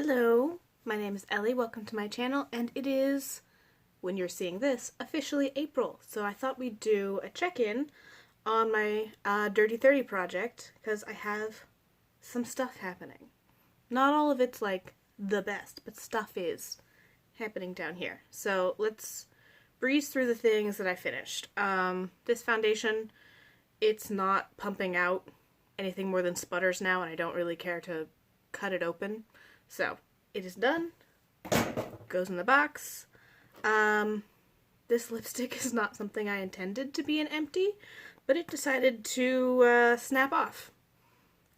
Hello, my name is Ellie, welcome to my channel, and it is, when you're seeing this, officially April. So I thought we'd do a check-in on my Dirty 30 project, because I have some stuff happening. Not all of it's like the best, but stuff is happening down here. So let's breeze through the things that I finished. This foundation, it's not pumping out anything more than sputters now, and I don't really care to cut it open. So, it is done. Goes in the box. This lipstick is not something I intended to be an empty, but it decided to snap off.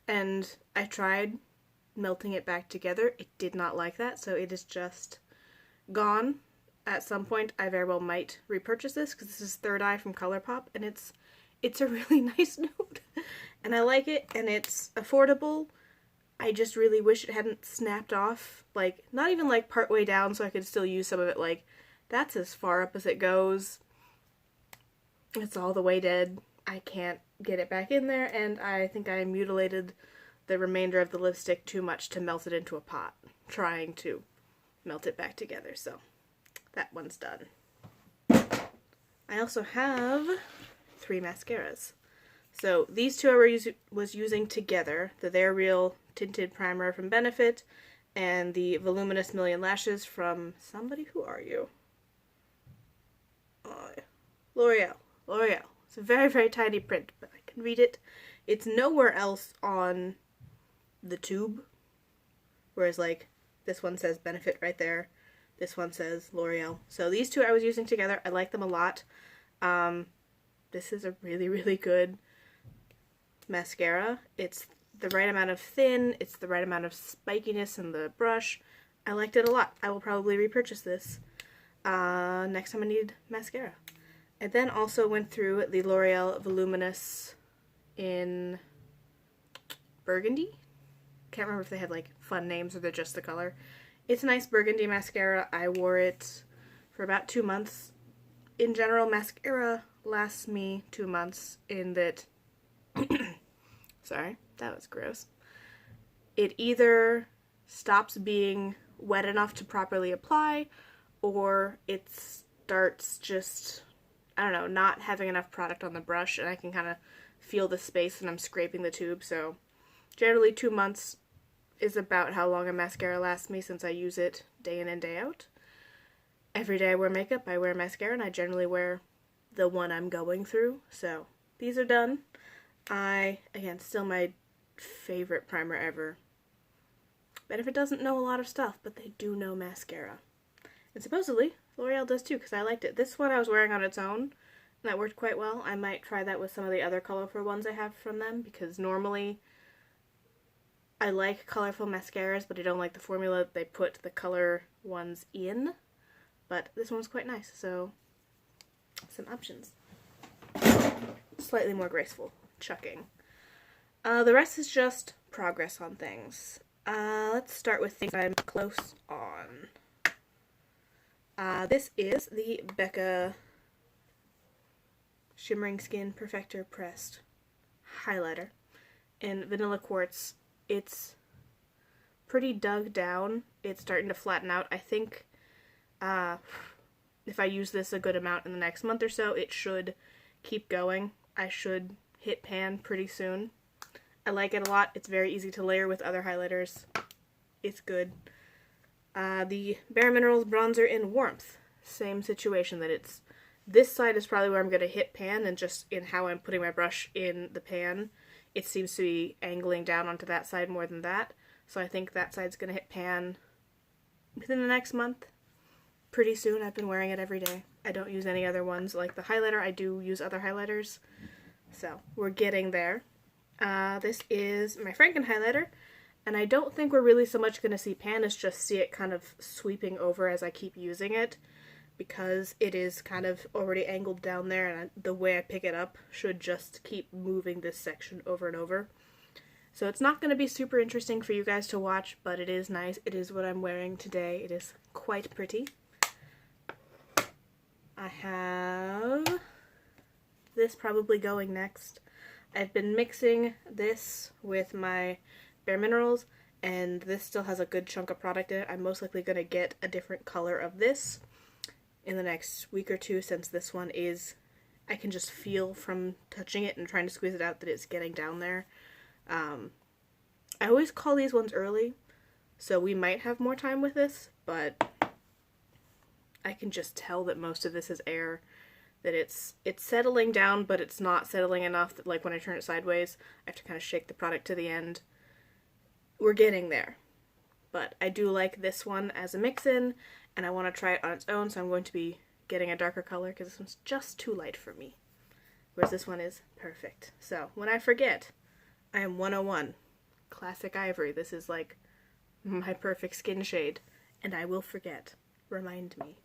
And I tried melting it back together. It did not like that, so it is just gone. At some point, I very well might repurchase this, because this is Third Eye from ColourPop, and it's a really nice nude. And I like it, and it's affordable. I just really wish it hadn't snapped off, like, not even like part way down so I could still use some of it, like, that's as far up as it goes. It's all the way dead. I can't get it back in there, and I think I mutilated the remainder of the lipstick too much to melt it into a pot, trying to melt it back together, so that one's done. I also have 3 mascaras. So these two I was using together, the They're Real Tinted Primer from Benefit and the Voluminous Million Lashes from somebody. Who are you? L'Oreal. L'Oreal. It's a very, very tiny print, but I can read it. It's nowhere else on the tube, whereas like this one says Benefit right there. This one says L'Oreal. So these two I was using together. I like them a lot. This is a really, really good mascara. It's the right amount of thin, it's the right amount of spikiness in the brush. I liked it a lot. I will probably repurchase this next time I need mascara. I then also went through the L'Oreal Voluminous in Burgundy. Can't remember if they had like fun names or they're just the color. It's a nice burgundy mascara. I wore it for about 2 months. In general, mascara lasts me 2 months in that sorry, that was gross. It either stops being wet enough to properly apply, or it starts just, I don't know, not having enough product on the brush, and I can kind of feel the space when I'm scraping the tube. So generally 2 months is about how long a mascara lasts me, since I use it day in and day out. Every day I wear makeup, I wear mascara, and I generally wear the one I'm going through. So these are done. Again, still my favorite primer ever. Benefit doesn't know a lot of stuff, but they do know mascara. And supposedly, L'Oreal does too, because I liked it. This one I was wearing on its own, and that worked quite well. I might try that with some of the other colorful ones I have from them, because normally I like colorful mascaras, but I don't like the formula that they put the color ones in. But this one's quite nice, so some options. Slightly more graceful. Chucking. The rest is just progress on things. Let's start with things I'm close on. This is the Becca Shimmering Skin Perfector Pressed Highlighter in Vanilla Quartz. It's pretty dug down. It's starting to flatten out. I think if I use this a good amount in the next month or so, it should keep going. I should hit pan pretty soon. I like it a lot. It's very easy to layer with other highlighters. It's good. The Bare Minerals Bronzer in Warmth. Same situation, that it's, this side is probably where I'm going to hit pan, and just in how I'm putting my brush in the pan, it seems to be angling down onto that side more than that. So I think that side's going to hit pan within the next month. Pretty soon. I've been wearing it every day. I don't use any other ones. Like the highlighter, I do use other highlighters. So, we're getting there. This is my Franken highlighter, and I don't think we're really so much going to see pan as just see it kind of sweeping over as I keep using it, because it is kind of already angled down there, and the way I pick it up should just keep moving this section over and over. So it's not going to be super interesting for you guys to watch, but it is nice. It is what I'm wearing today. It is quite pretty. I have this probably going next. I've been mixing this with my Bare Minerals and this still has a good chunk of product in it. I'm most likely going to get a different color of this in the next week or two, since this one is, I can just feel from touching it and trying to squeeze it out that it's getting down there. I always call these ones early, so we might have more time with this, but I can just tell that most of this is air, that it's settling down, but it's not settling enough that, like, when I turn it sideways, I have to kind of shake the product to the end. We're getting there, but I do like this one as a mix-in, and I want to try it on its own, so I'm going to be getting a darker color because this one's just too light for me, whereas this one is perfect. So when I forget, I am 101. Classic Ivory. This is like my perfect skin shade, and I will forget. Remind me.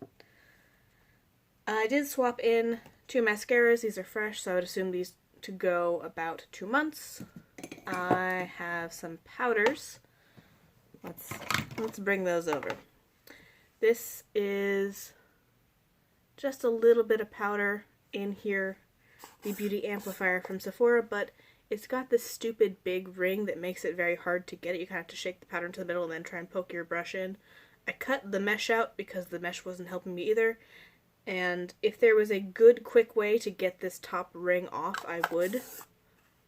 I did swap in 2 mascaras. These are fresh, so I would assume these to go about 2 months. I have some powders. Let's bring those over. This is just a little bit of powder in here, the Beauty Amplifier from Sephora, but it's got this stupid big ring that makes it very hard to get it. You kind of have to shake the powder into the middle and then try and poke your brush in. I cut the mesh out because the mesh wasn't helping me either, and if there was a good quick way to get this top ring off, I would,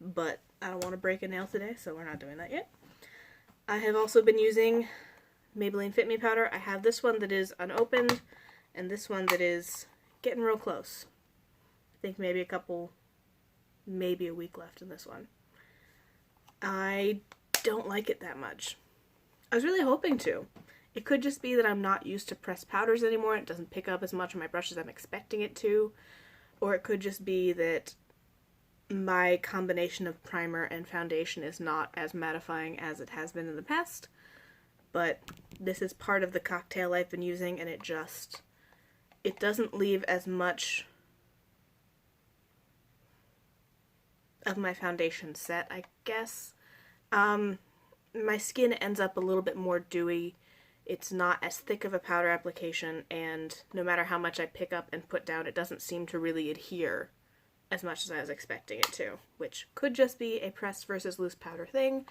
but I don't want to break a nail today, so we're not doing that yet. I have also been using Maybelline Fit Me powder. I have this one that is unopened, and this one that is getting real close. I think maybe a week left in this one. I don't like it that much. I was really hoping to. It could just be that I'm not used to pressed powders anymore. It doesn't pick up as much on my brush as I'm expecting it to. Or it could just be that my combination of primer and foundation is not as mattifying as it has been in the past. But this is part of the cocktail I've been using, and it doesn't leave as much of my foundation set, I guess. My skin ends up a little bit more dewy. It's not as thick of a powder application, and no matter how much I pick up and put down, it doesn't seem to really adhere as much as I was expecting it to, which could just be a pressed versus loose powder thing.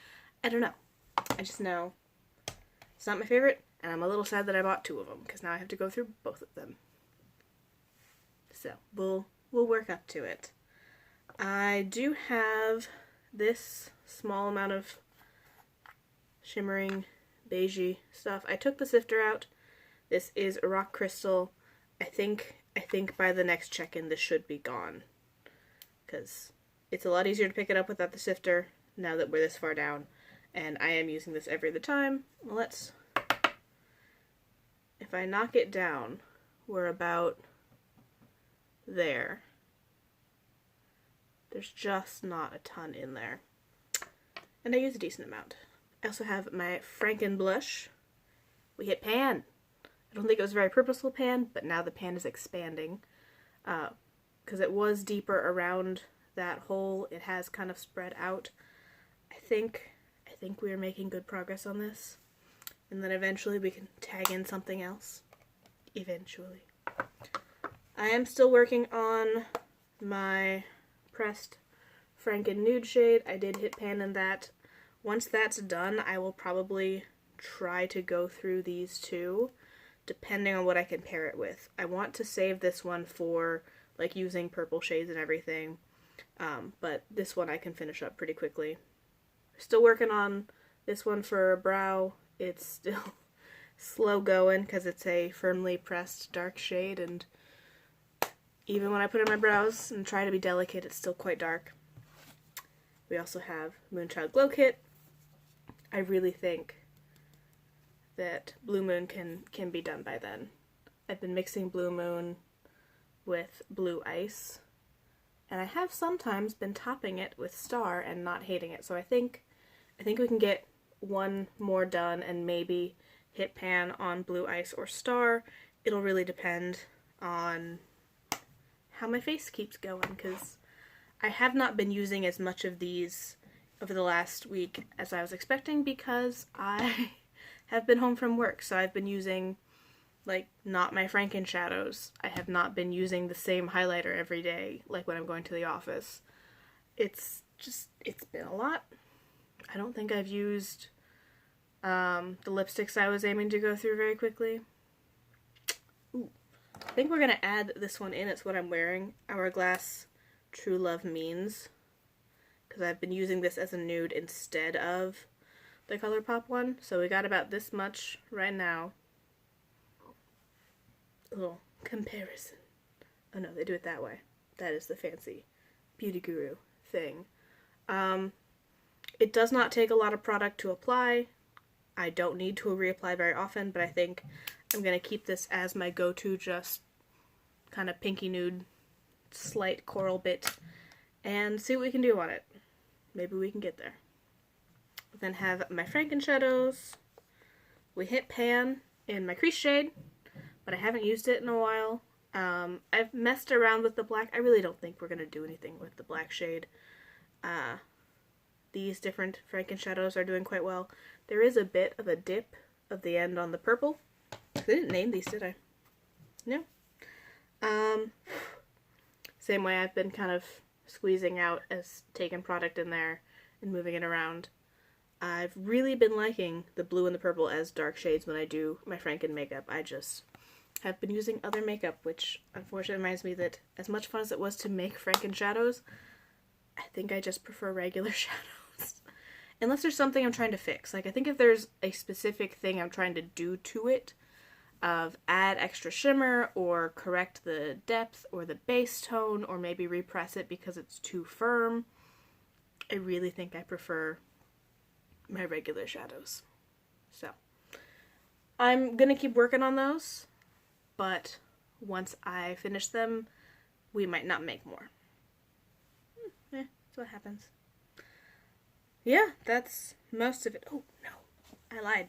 I don't know. I just know it's not my favorite, and I'm a little sad that I bought 2 of them, because now I have to go through both of them. So, we'll work up to it. I do have this small amount of shimmering beigey stuff. I took the sifter out. This is a rock crystal. I think by the next check-in this should be gone, because it's a lot easier to pick it up without the sifter now that we're this far down, and I am using this every other time. If I knock it down, we're about there. There's just not a ton in there, and I use a decent amount. I also have my Franken blush. We hit pan. I don't think it was a very purposeful pan, but now the pan is expanding. Because it was deeper around that hole, it has kind of spread out. I think we are making good progress on this. And then eventually we can tag in something else. Eventually. I am still working on my pressed Franken nude shade. I did hit pan in that. Once that's done, I will probably try to go through these 2, depending on what I can pair it with. I want to save this one for, like, using purple shades and everything, but this one I can finish up pretty quickly. Still working on this one for brow. It's still slow going because it's a firmly pressed dark shade, and even when I put it on my brows and try to be delicate, it's still quite dark. We also have Moonchild Glow Kit. I really think that Blue Moon can be done by then. I've been mixing Blue Moon with Blue Ice, and I have sometimes been topping it with Star and not hating it, so I think we can get one more done and maybe hit pan on Blue Ice or Star. It'll really depend on how my face keeps going, because I have not been using as much of these over the last week as I was expecting, because I have been home from work, so I've been using, like, not my Franken shadows. I have not been using the same highlighter every day, like when I'm going to the office. It's been a lot. I don't think I've used The lipsticks I was aiming to go through very quickly. Ooh. I think we're going to add this one in. It's what I'm wearing. Hourglass True Love Means. Because I've been using this as a nude instead of the ColourPop one. So we got about this much right now. A little comparison. Oh no, they do it that way. That is the fancy beauty guru thing. It does not take a lot of product to apply. I don't need to reapply very often, but I think I'm going to keep this as my go-to, just kind of pinky nude, slight coral bit, and see what we can do on it. Maybe we can get there. We then have my Franken shadows. We hit pan in my crease shade, but I haven't used it in a while. I've messed around with the black. I really don't think we're going to do anything with the black shade. These different Franken shadows are doing quite well. There is a bit of a dip of the end on the purple. I didn't name these, did I? No. Same way I've been kind of squeezing out as taking product in there and moving it around. I've really been liking the blue and the purple as dark shades when I do my Franken makeup. I just have been using other makeup, which unfortunately reminds me that as much fun as it was to make Franken shadows, I think I just prefer regular shadows. Unless there's something I'm trying to fix. Like, I think if there's a specific thing I'm trying to do to it, of add extra shimmer, or correct the depth, or the base tone, or maybe repress it because it's too firm, I really think I prefer my regular shadows. So, I'm gonna keep working on those, but once I finish them, we might not make more. That's what happens. Yeah, that's most of it. Oh, no. I lied.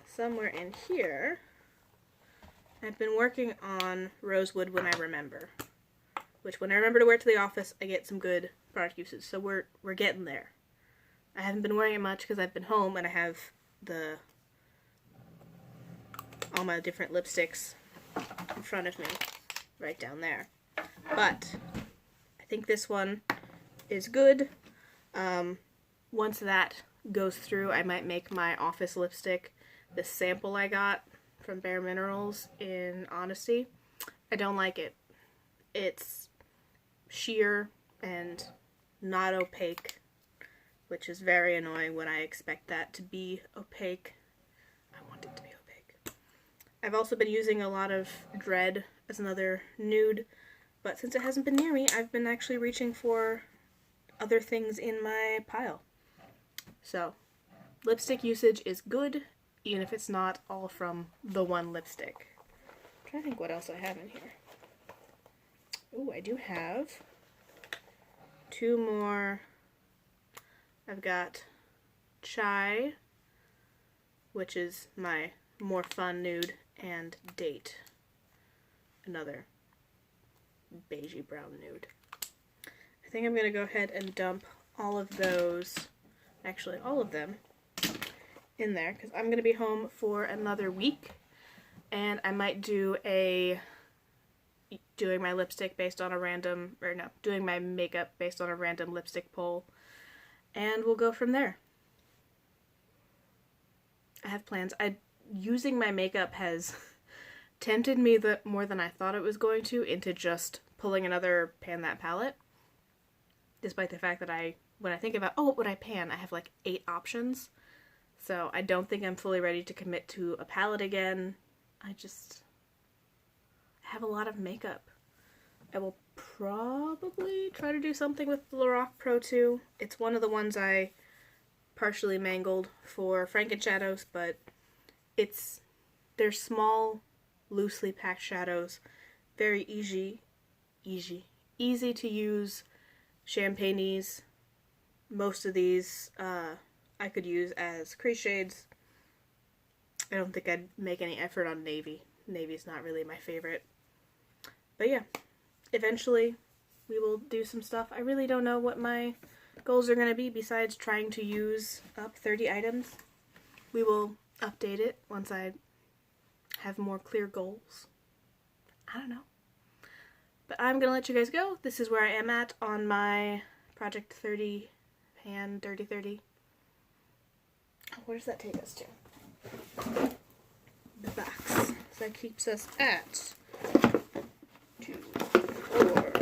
Somewhere in here, I've been working on Rosewood When I Remember. Which, when I remember to wear it to the office, I get some good product uses. So we're getting there. I haven't been wearing it much because I've been home and I have all my different lipsticks in front of me, right down there. But I think this one is good. Once that goes through, I might make my office lipstick this sample I got from Bare Minerals in Honesty. I don't like it. It's sheer and not opaque, which is very annoying when I expect that to be opaque. I want it to be opaque. I've also been using a lot of Dread as another nude, but since it hasn't been near me, I've been actually reaching for other things in my pile. So, lipstick usage is good, even if it's not all from the one lipstick. I'm trying to think what else I have in here. Ooh, I do have 2 more. I've got Chai, which is my more fun nude, and Date, another beigey brown nude. I think I'm going to go ahead and dump all of those, actually all of them, in there, because I'm going to be home for another week, and I might do doing my lipstick based on a random, or no, doing my makeup based on a random lipstick poll, and we'll go from there. I have plans. Using my makeup has tempted me more than I thought it was going to into just pulling another Pan That palette. Despite the fact that when I think about, oh, what would I pan, I have like 8 options. So I don't think I'm fully ready to commit to a palette again. I have a lot of makeup. I will probably try to do something with the Lorac Pro 2. It's one of the ones I partially mangled for Franken shadows, but they're small, loosely packed shadows. Very easy to use. Champagne-ese. Most of these I could use as crease shades. I don't think I'd make any effort on navy. Navy's not really my favorite. But yeah, eventually we will do some stuff. I really don't know what my goals are going to be besides trying to use up 30 items. We will update it once I have more clear goals. I don't know. But I'm going to let you guys go. This is where I am at on my Project 30 Pan Dirty 30. where does that take us to? The box. So that keeps us at 2, 4,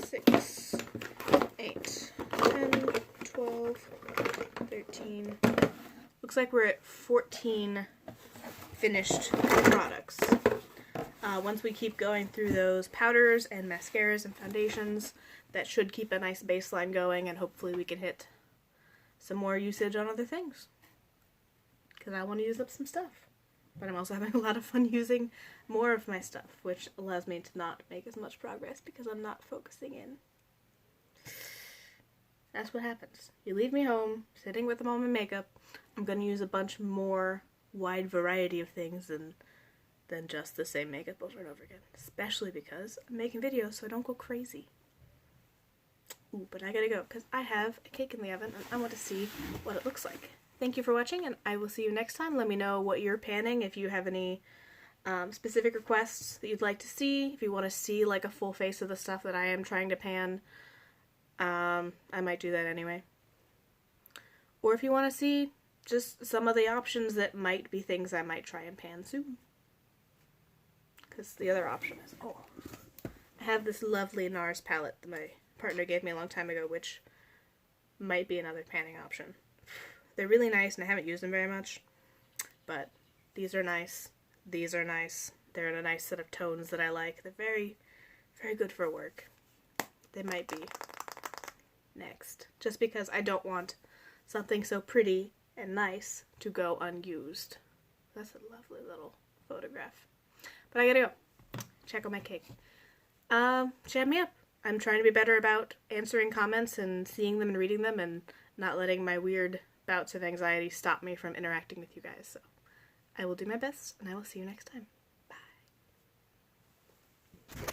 6, 8, 10, 12, 13. Looks like we're at 14 finished products. Once we keep going through those powders and mascaras and foundations, that should keep a nice baseline going, and hopefully we can hit some more usage on other things. Because I want to use up some stuff. But I'm also having a lot of fun using more of my stuff, which allows me to not make as much progress because I'm not focusing in. That's what happens. You leave me home, sitting with them on my makeup, I'm going to use a bunch more wide variety of things than just the same makeup over and over again. Especially because I'm making videos so I don't go crazy. Ooh, but I gotta go because I have a cake in the oven and I want to see what it looks like. Thank you for watching, and I will see you next time. Let me know what you're panning, if you have any specific requests that you'd like to see. If you want to see like a full face of the stuff that I am trying to pan, I might do that anyway. Or if you want to see just some of the options that might be things I might try and pan soon. Because the other option is, I have this lovely NARS palette that my partner gave me a long time ago, which might be another panning option. They're really nice, and I haven't used them very much, but these are nice. These are nice. They're in a nice set of tones that I like. They're very, very good for work. They might be next, just because I don't want something so pretty and nice to go unused. That's a lovely little photograph. But I gotta go. Check out my cake. Chat me up. I'm trying to be better about answering comments and seeing them and reading them and not letting my weird bouts of anxiety stop me from interacting with you guys. So I will do my best, and I will see you next time.